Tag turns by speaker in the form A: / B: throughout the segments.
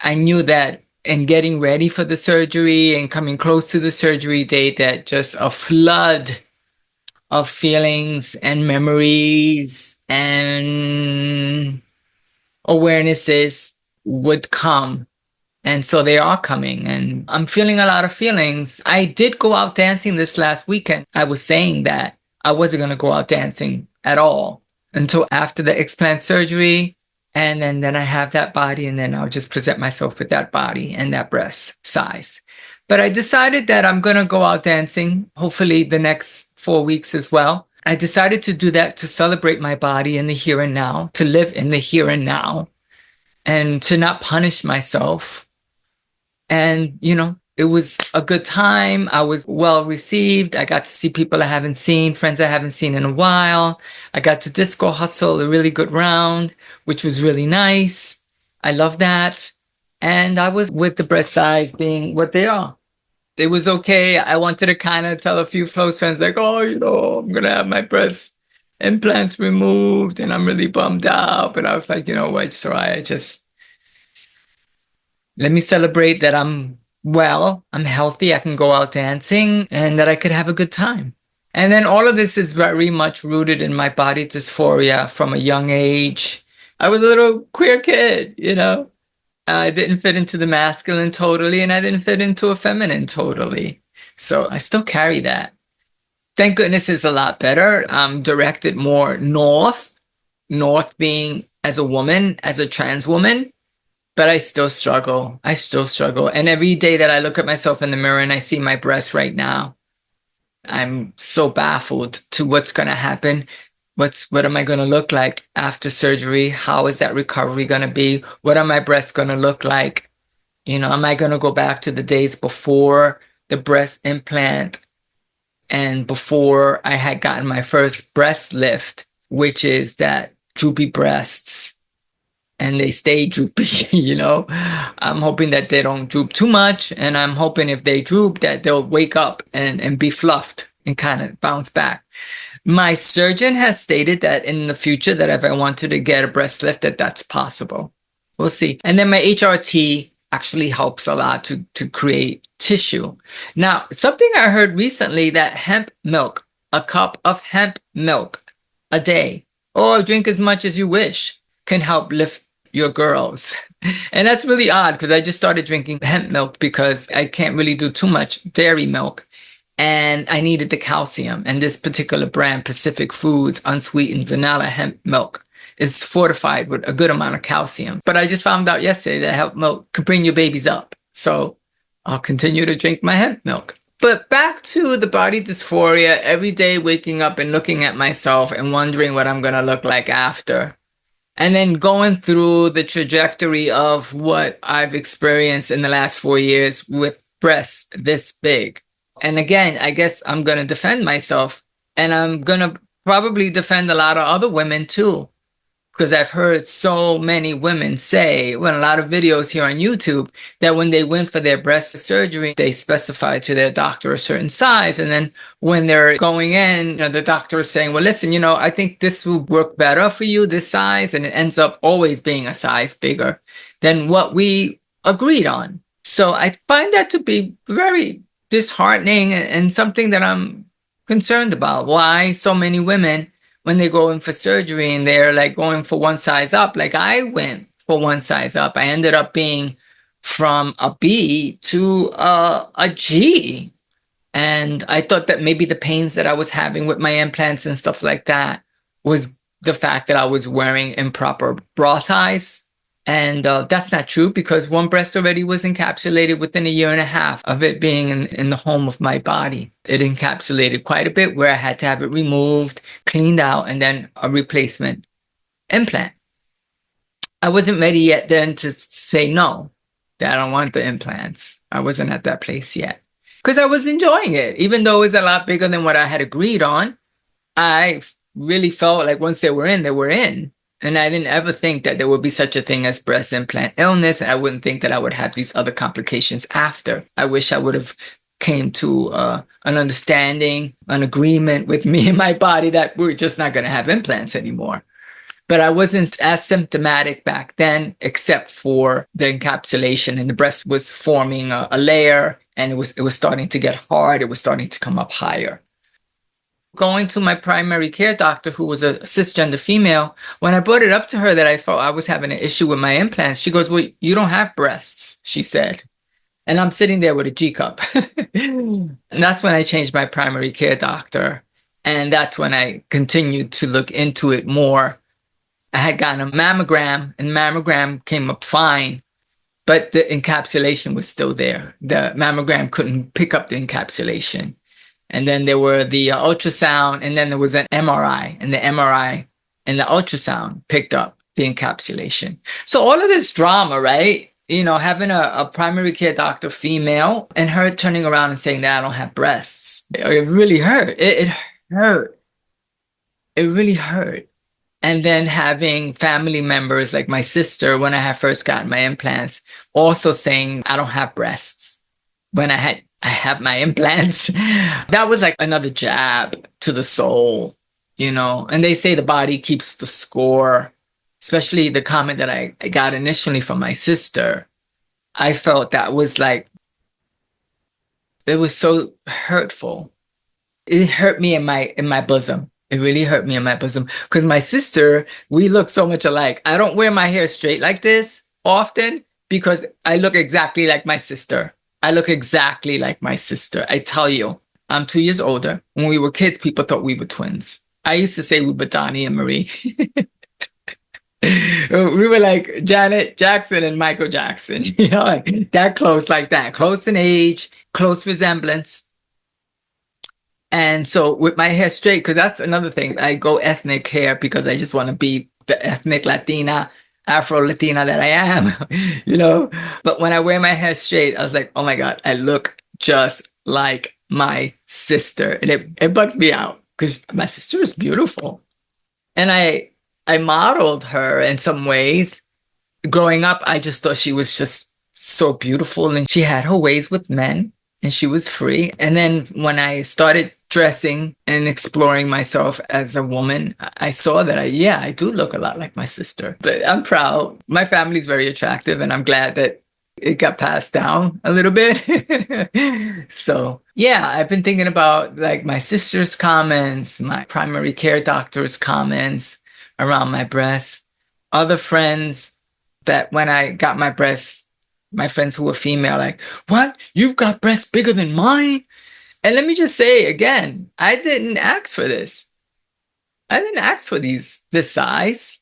A: I knew that in getting ready for the surgery and coming close to the surgery date, that just a flood of feelings and memories and awarenesses would come. And so they are coming, and I'm feeling a lot of feelings. I did go out dancing this last weekend. I was saying that I wasn't going to go out dancing at all until after the explant surgery. And then I have that body, and then I'll just present myself with that body and that breast size. But I decided that I'm going to go out dancing, hopefully the next 4 weeks as well. I decided to do that to celebrate my body in the here and now, to live in the here and now, and to not punish myself. And, it was a good time. I was well received. I got to see people I haven't seen, friends I haven't seen in a while. I got to disco hustle a really good round, which was really nice. I love that. And I was with the breast size being what they are. It was okay. I wanted to kind of tell a few close friends like, oh, I'm going to have my breast implants removed and I'm really bummed out. But I was like, you know what, Soraya, just let me celebrate that I'm healthy, I can go out dancing, and that I could have a good time. And then all of this is very much rooted in my body dysphoria from a young age. I was a little queer kid, I didn't fit into the masculine totally, and I didn't fit into a feminine totally. So I still carry that. Thank goodness it's a lot better. I'm directed more north being as a woman, as a trans woman. But I still struggle. And every day that I look at myself in the mirror and I see my breasts right now, I'm so baffled to what's going to happen. What am I going to look like after surgery? How is that recovery going to be? What are my breasts going to look like? Am I going to go back to the days before the breast implant and before I had gotten my first breast lift, which is that droopy breasts? And they stay droopy, I'm hoping that they don't droop too much. And I'm hoping if they droop that they'll wake up and be fluffed and kind of bounce back. My surgeon has stated that in the future that if I wanted to get a breast lift, that's possible. We'll see. And then my HRT actually helps a lot to create tissue. Now, something I heard recently that hemp milk, a cup of hemp milk a day, or drink as much as you wish, can help lift your girls. And that's really odd because I just started drinking hemp milk because I can't really do too much dairy milk. And I needed the calcium. And this particular brand, Pacific Foods unsweetened vanilla hemp milk, is fortified with a good amount of calcium. But I just found out yesterday that hemp milk can bring your babies up. So I'll continue to drink my hemp milk. But back to the body dysphoria, every day waking up and looking at myself and wondering what I'm going to look like after. And then going through the trajectory of what I've experienced in the last 4 years with breasts this big. And again, I guess I'm going to defend myself, and I'm going to probably defend a lot of other women too. Because I've heard so many women say, a lot of videos here on YouTube, that when they went for their breast surgery, they specified to their doctor a certain size. And then when they're going in, the doctor is saying, well, listen, I think this will work better for you, this size. And it ends up always being a size bigger than what we agreed on. So I find that to be very disheartening and something that I'm concerned about. Why so many women, when they go in for surgery and they're like going for one size up, like I went for one size up. I ended up being from a B to a G. And I thought that maybe the pains that I was having with my implants and stuff like that was the fact that I was wearing improper bra size. And that's not true because one breast already was encapsulated within 1.5 years of it being in the home of my body. It encapsulated quite a bit where I had to have it removed, cleaned out, and then a replacement implant. I wasn't ready yet then to say no, that I don't want the implants. I wasn't at that place yet because I was enjoying it. Even though it was a lot bigger than what I had agreed on, I really felt like once they were in, they were in. And I didn't ever think that there would be such a thing as breast implant illness. And I wouldn't think that I would have these other complications after. I wish I would have came to an understanding, an agreement with me and my body that we're just not going to have implants anymore. But I wasn't as symptomatic back then, except for the encapsulation, and the breast was forming a layer, and it was starting to get hard. It was starting to come up higher. Going to my primary care doctor, who was a cisgender female, when I brought it up to her that I felt I was having an issue with my implants, she goes, "Well, you don't have breasts," she said. And I'm sitting there with a G cup. And that's when I changed my primary care doctor. And that's when I continued to look into it more. I had gotten a mammogram, and mammogram came up fine, but the encapsulation was still there. The mammogram couldn't pick up the encapsulation. And then there were the ultrasound, and then there was an MRI, and the MRI and the ultrasound picked up the encapsulation. So all of this drama, right? You know, having a primary care doctor, female, and her turning around and saying that I don't have breasts. It really hurt. It hurt. It really hurt. And then having family members like my sister, when I had first gotten my implants, also saying I don't have breasts when I have my implants. That was like another jab to the soul, you know. And they say the body keeps the score, especially the comment that I got initially from my sister. I felt that was like, it was so hurtful. It hurt me in my bosom. It really hurt me in my bosom because my sister, we look so much alike. I don't wear my hair straight like this often because I look exactly like my sister. I look exactly like my sister. I tell you, I'm 2 years older. When we were kids, people thought we were twins. I used to say we were Donnie and Marie. We were like Janet Jackson and Michael Jackson, you know, like that close, like that, close in age, close resemblance. And so with my hair straight, because that's another thing, I go ethnic hair because I just want to be the ethnic Latina, Afro Latina that I am, you know. But when I wear my hair straight, I was like, oh my God, I look just like my sister. And it bugs me out because my sister is beautiful. And I modeled her in some ways. Growing up, I just thought she was just so beautiful, and she had her ways with men, and she was free. And then when I started dressing and exploring myself as a woman, I saw that I do look a lot like my sister. But I'm proud. My family's very attractive, and I'm glad that it got passed down a little bit. So yeah, I've been thinking about like my sister's comments, my primary care doctor's comments around my breasts, other friends that when I got my breasts, my friends who were female, like, what? You've got breasts bigger than mine? And let me just say again, I didn't ask for this. I didn't ask for this size.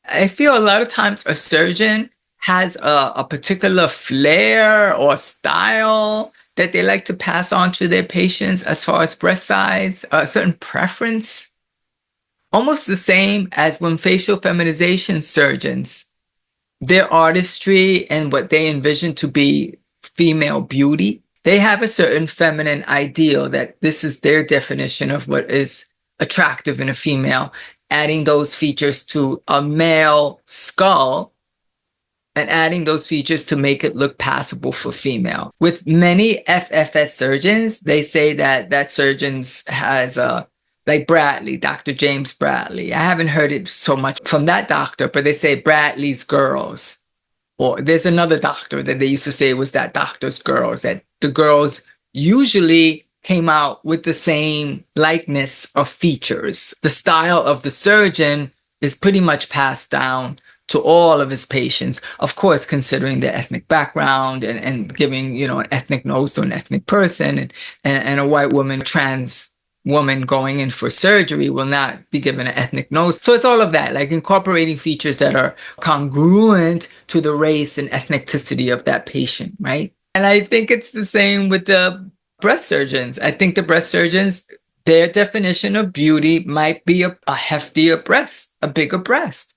A: I feel a lot of times a surgeon has a particular flair or style that they like to pass on to their patients as far as breast size, a certain preference. Almost the same as when facial feminization surgeons, their artistry and what they envision to be female beauty, they have a certain feminine ideal that this is their definition of what is attractive in a female, adding those features to a male skull and adding those features to make it look passable for female. With many FFS surgeons, they say that surgeons has a, like Bradley, Dr. James Bradley. I haven't heard it so much from that doctor, but they say Bradley's girls. Or there's another doctor that they used to say was that doctor's girls, that the girls usually came out with the same likeness of features. The style of the surgeon is pretty much passed down to all of his patients, of course, considering their ethnic background and giving, you know, an ethnic nose to an ethnic person, and a white woman, trans woman going in for surgery will not be given an ethnic nose. So it's all of that, like incorporating features that are congruent to the race and ethnicity of that patient, right? And I think it's the same with the breast surgeons. I think the breast surgeons, their definition of beauty might be a heftier breast, a bigger breast.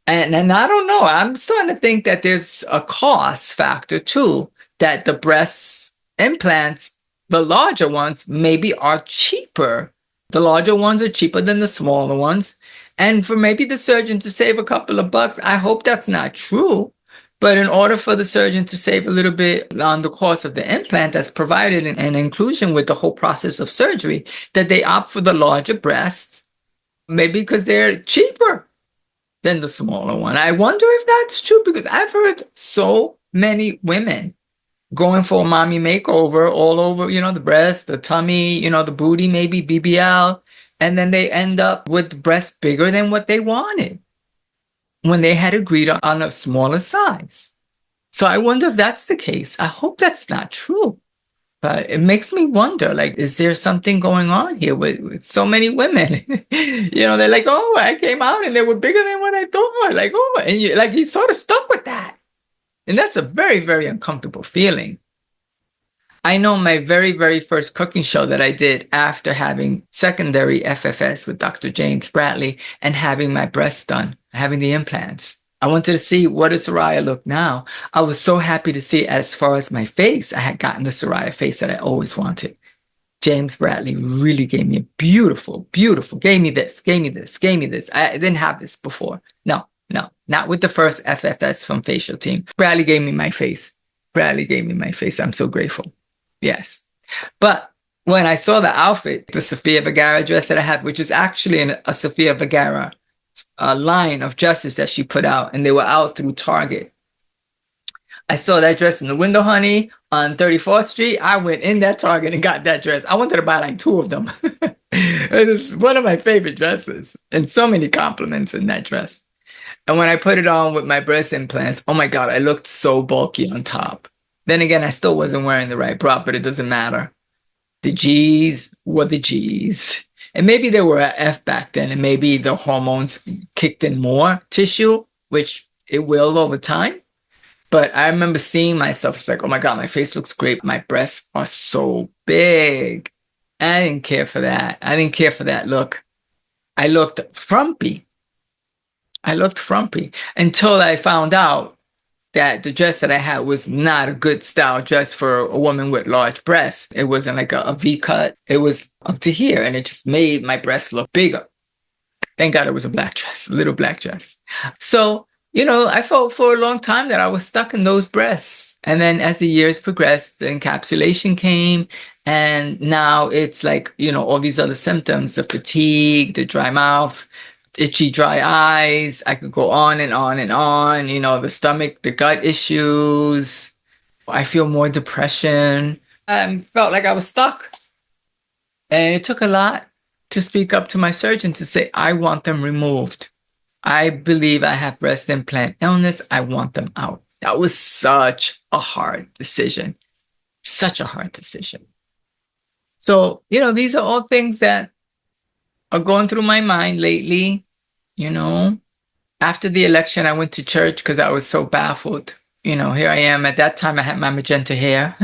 A: And I don't know, I'm starting to think that there's a cost factor too, that the breast implants, the larger ones, maybe are cheaper. The larger ones are cheaper than the smaller ones. And for maybe the surgeon to save a couple of bucks, I hope that's not true. But in order for the surgeon to save a little bit on the cost of the implant that's provided in inclusion with the whole process of surgery, that they opt for the larger breasts, Maybe because they're cheaper than the smaller one. I wonder if that's true because I've heard so many women going for a mommy makeover all over, the breast, the tummy, the booty, maybe BBL, and then they end up with breasts bigger than what they wanted when they had agreed on a smaller size. So I wonder if that's the case. I hope that's not true. But it makes me wonder, like, is there something going on here with so many women? They're like, oh, I came out and they were bigger than what I thought. Like, oh, and you sort of stuck with that. And that's a very, very uncomfortable feeling. I know my very, very first cooking show that I did after having secondary FFS with Dr. James Bradley and having my breasts done, having the implants. I wanted to see what does Soraya look now. I was so happy to see as far as my face, I had gotten the Soraya face that I always wanted. James Bradley really gave me a beautiful, beautiful, gave me this, gave me this, gave me this. I didn't have this before. No, no, not with the first FFS from Facial Team. Bradley gave me my face. Bradley gave me my face. I'm so grateful. Yes. But when I saw the outfit, the Sofia Vergara dress that I have, which is actually a Sofia Vergara line of dresses that she put out, and they were out through Target. I saw that dress in the window, honey, on 34th Street. I went in that Target and got that dress. I wanted to buy like two of them. It is one of my favorite dresses, and so many compliments in that dress. And when I put it on with my breast implants, oh my God, I looked so bulky on top. Then again, I still wasn't wearing the right bra, but it doesn't matter. The G's were the G's. And maybe they were at F back then, and maybe the hormones kicked in more tissue, which it will over time. But I remember seeing myself, it's like, oh my God, my face looks great. My breasts are so big. I didn't care for that. I didn't care for that look. I looked frumpy. I looked frumpy until I found out that the dress that I had was not a good style dress for a woman with large breasts. It wasn't like a V cut. It was up to here, and it just made my breasts look bigger. Thank God it was a black dress, a little black dress. So, I felt for a long time that I was stuck in those breasts. And then as the years progressed, the encapsulation came, and now it's like, all these other symptoms, the fatigue, the dry mouth, itchy, dry eyes. I could go on and on and on. The stomach, the gut issues. I feel more depression. I felt like I was stuck. And it took a lot to speak up to my surgeon to say, I want them removed. I believe I have breast implant illness. I want them out. That was such a hard decision. Such a hard decision. So, these are all things that are going through my mind lately. After the election, I went to church because I was so baffled. Here I am. At that time, I had my magenta hair.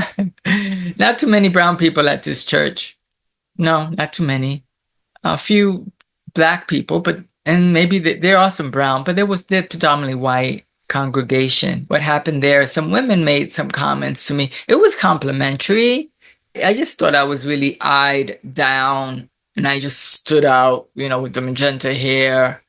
A: Not too many brown people at this church. No, not too many. A few black people, and maybe there are some brown, but they're predominantly white congregation. What happened there? Some women made some comments to me. It was complimentary. I just thought I was really eyed down, and I just stood out, with the magenta hair.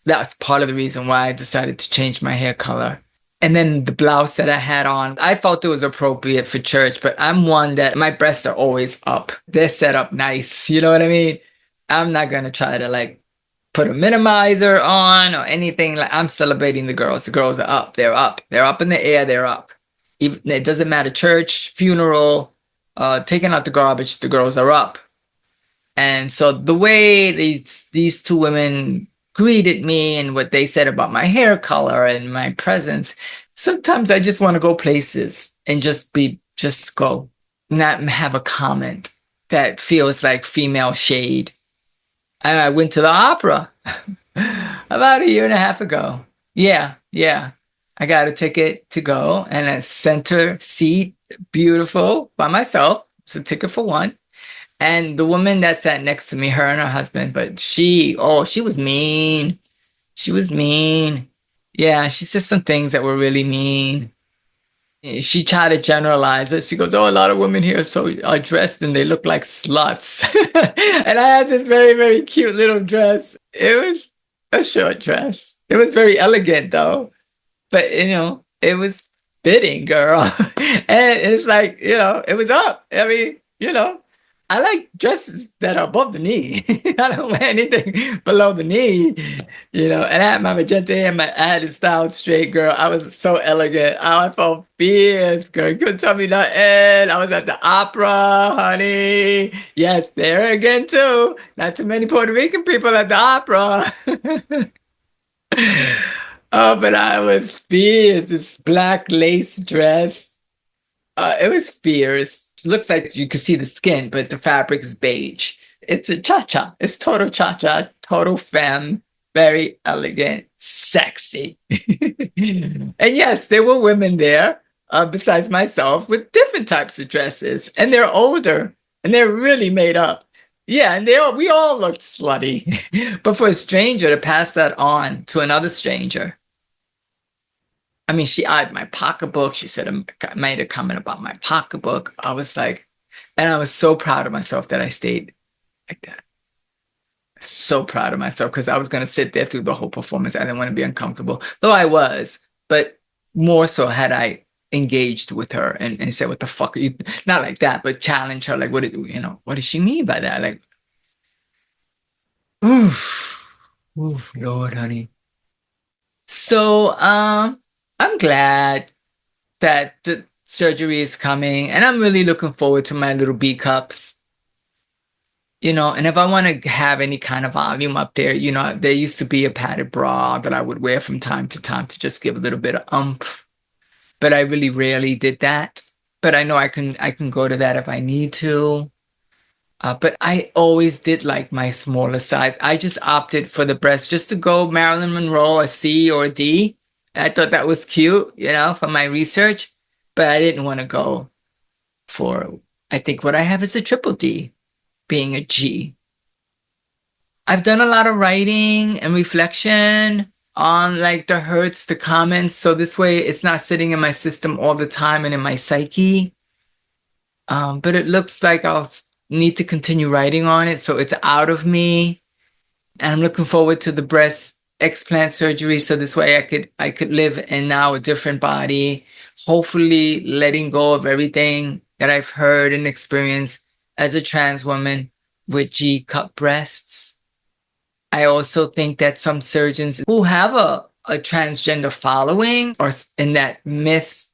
A: That's part of the reason why I decided to change my hair color. And then the blouse that I had on, I felt it was appropriate for church, but I'm one that my breasts are always up. They're set up nice. You know what I mean? I'm not going to try to put a minimizer on or anything. I'm celebrating the girls. The girls are up. They're up. They're up in the air. They're up. It doesn't matter. Church, funeral, taking out the garbage, the girls are up. And so the way these two women greeted me and what they said about my hair color and my presence, sometimes I just want to go places and just go, not have a comment that feels like female shade. I went to the opera about a year and a half ago. Yeah. I got a ticket to go, and a center seat, beautiful, by myself. It's a ticket for one. And the woman that sat next to me, her and her husband, but she was mean. She was mean. Yeah, she said some things that were really mean. She tried to generalize it. She goes, oh, a lot of women here are dressed and they look like sluts. And I had this very, very cute little dress. It was a short dress. It was very elegant, though. But, it was fitting, girl. And it's like, it was up. I mean, I like dresses that are above the knee. I don't wear anything below the knee, And I had my magenta hair, I had it styled straight, girl. I was so elegant. I felt fierce, girl. You couldn't tell me nothing. I was at the opera, honey. Yes, there again too. Not too many Puerto Rican people at the opera. Oh, but I was fierce. This black lace dress. It was fierce. Looks like you could see the skin, but the fabric is beige. It's a cha-cha. It's total cha-cha, total femme, very elegant, sexy. And yes, there were women there, besides myself, with different types of dresses. And they're older, and they're really made up. Yeah, and we all looked slutty. But for a stranger to pass that on to another stranger, I mean, she eyed my pocketbook. She said, I made a comment about my pocketbook. I was like, and I was so proud of myself that I stayed like that. So proud of myself because I was going to sit there through the whole performance. I didn't want to be uncomfortable, though I was, but more so had I engaged with her and said, what the fuck are you, not like that, but challenge her. Like, what does she mean by that? Like, oof, Lord, honey. So, I'm glad that the surgery is coming, and I'm really looking forward to my little B cups. And if I want to have any kind of volume up there, there used to be a padded bra that I would wear from time to time to just give a little bit of but I really rarely did that. But I know I can go to that if I need to. But I always did like my smaller size. I just opted for the breast just to go Marilyn Monroe, a C or a D. I thought that was cute, for my research. But I didn't want to go for, I think what I have is a triple D, being a G. I've done a lot of writing and reflection on like the hurts, the comments. So this way it's not sitting in my system all the time and in my psyche. But it looks like I'll need to continue writing on it. So it's out of me. And I'm looking forward to the breast explant surgery. So this way I could live in now a different body, hopefully letting go of everything that I've heard and experienced as a trans woman with G cup breasts. I also think that some surgeons who have a transgender following or in that myth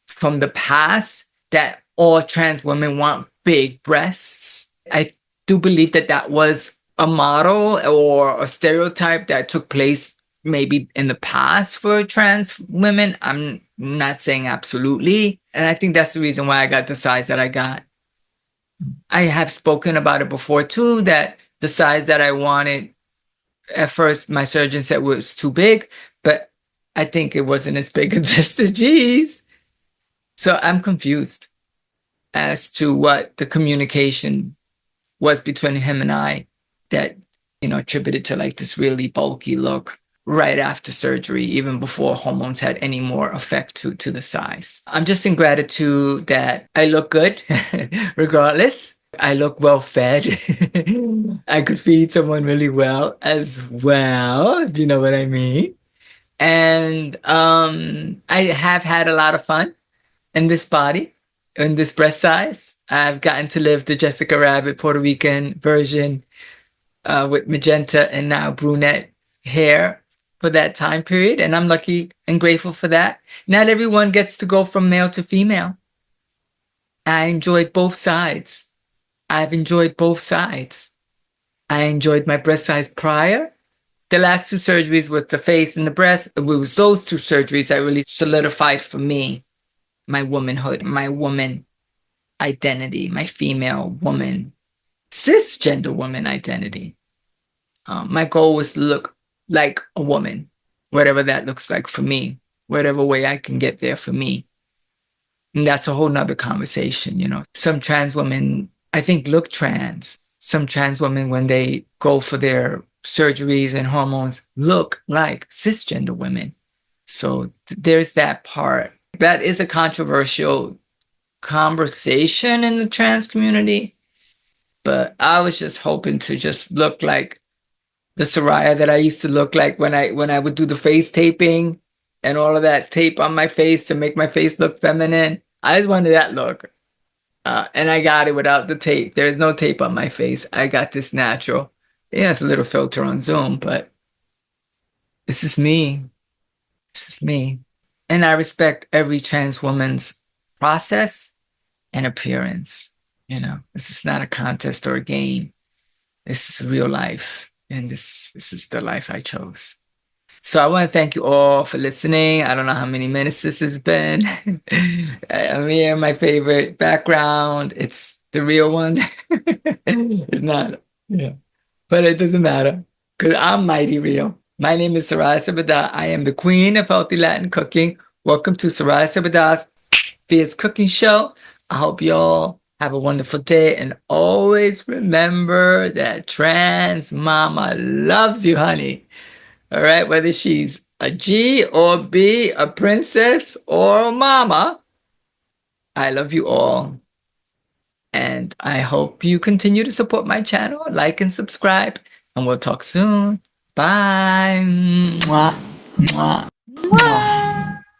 A: from the past that all trans women want big breasts. I do believe that that was a model or a stereotype that took place maybe in the past for trans women. I'm not saying absolutely. And I think that's the reason why I got the size that I got. I have spoken about it before too, that the size that I wanted, at first my surgeon said was too big, but I think it wasn't as big as just the G's. So I'm confused as to what the communication was between him and I that, attributed to like this really bulky look right after surgery, even before hormones had any more effect to the size. I'm just in gratitude that I look good regardless. I look well fed. I could feed someone really well as well, if you know what I mean. And I have had a lot of fun in this body, in this breast size. I've gotten to live the Jessica Rabbit Puerto Rican version with magenta and now brunette hair for that time period. And I'm lucky and grateful for that. Not everyone gets to go from male to female. I enjoyed both sides. I've enjoyed both sides. I enjoyed my breast size prior. The last two surgeries was the face and the breast. It was those two surgeries that really solidified for me my womanhood, my woman identity, my female woman, cisgender woman identity. My goal was to look like a woman, whatever that looks like for me, whatever way I can get there for me. And that's a whole nother conversation, Some trans women, I think, look trans. Some trans women, when they go for their surgeries and hormones, look like cisgender women. So there's that part. That is a controversial conversation in the trans community, but I was just hoping to just look like the Soraya that I used to look like when I would do the face taping and all of that tape on my face to make my face look feminine. I just wanted that look. And I got it without the tape. There's no tape on my face. I got this natural. Yeah, it's a little filter on Zoom, but this is me. This is me. And I respect every trans woman's process and appearance. You know, this is not a contest or a game. This is real life. And this is the life I chose. So I want to thank you all for listening. I don't know how many minutes this has been. I'm here, my favorite background. It's the real one. It's not, yeah. But it doesn't matter because I'm mighty real. My name is Soraya Sabada. I am the queen of healthy Latin cooking. Welcome to Soraya Sabada's Fierce Cooking Show. I hope you all have a wonderful day and always remember that trans mama loves you, honey. All right, whether she's a G or B, a princess or a mama, I love you all. And I hope you continue to support my channel, like and subscribe, and we'll talk soon. Bye. Mwah. Mwah. Mwah.